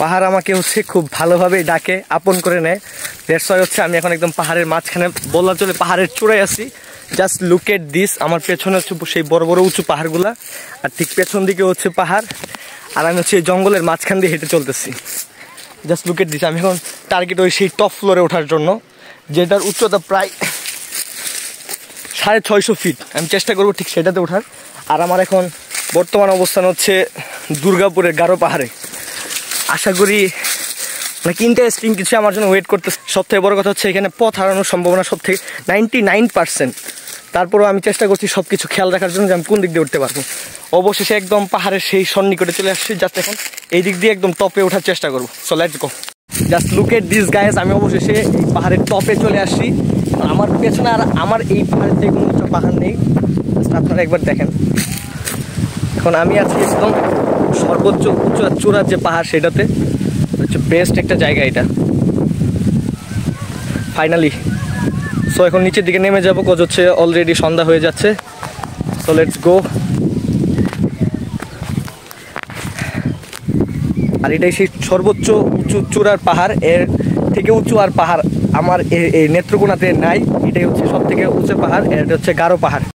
পাহাড় আমাকে হচ্ছে খুব ভালোভাবে ডাকে, আপন করে নেয়। দ্যাটস ওয়াই হচ্ছে আমি এখন একদম পাহাড়ের মাঝখানে, বলা চলে পাহাড়ের চূড়ায় আছি। জাস্ট লুক এট দিস, আমার পেছনে হচ্ছে সেই বড় বড় উঁচু পাহাড়গুলা, আর ঠিক পেছন দিকে হচ্ছে পাহাড়, আর আমি হচ্ছে এই জঙ্গলের মাঝখান দিয়ে হেঁটে চলতেছি। Just look at this. আমি এখন টার্গেট ওই সেই টপ ফ্লোরে ওঠার জন্য, যেটার উচ্চতা প্রায় 650 ফিট। আমি চেষ্টা করবো ঠিক সেটাতে ওঠার। আর আমার এখন বর্তমান অবস্থান হচ্ছে দুর্গাপুরের গারো পাহাড়ে। আশা করি অনেক ইন্টারেস্টিং কিছু আমার জন্য ওয়েট করতে। সবথেকে বড় কথা হচ্ছে এখানে পথ হারানোর সম্ভাবনা সবথেকে 99%। তারপরেও আমি চেষ্টা করছি সব কিছু খেয়াল রাখার জন্য যে আমি কোন দিক দিয়ে উঠতে পারবো। অবশেষে একদম পাহাড়ের সেই সন্নিকটে চলে আসছি। জাস্ট এখন এই দিক দিয়ে একদম টপে ওঠার চেষ্টা করবো। So let's go. Just look at this guys, আমি অবশেষে এই পাহাড়ের টপে চলে আসছি। আমার পেছনে আর আমার এই পাহাড়ের থেকে কোনো উঁচু পাহাড় নেই। আপনারা একবার দেখেন। এখন আমি আছি একদম সর্বোচ্চ চূড়ার যে পাহাড়, সেটাতে হচ্ছে বেস্ট একটা জায়গা এটা ফাইনালি। সো এখন নিচের দিকে নেমে যাবো, কজ হচ্ছে অলরেডি সন্ধ্যা হয়ে যাচ্ছে। So let's go. আর এটাই সেই সর্বোচ্চ উঁচু চূড়ার পাহাড়, এর থেকে উঁচু আর পাহাড় আমার এই নেত্রকোনাতে নাই। এটাই হচ্ছে সব থেকে উঁচু পাহাড়, এটা হচ্ছে গারো পাহাড়।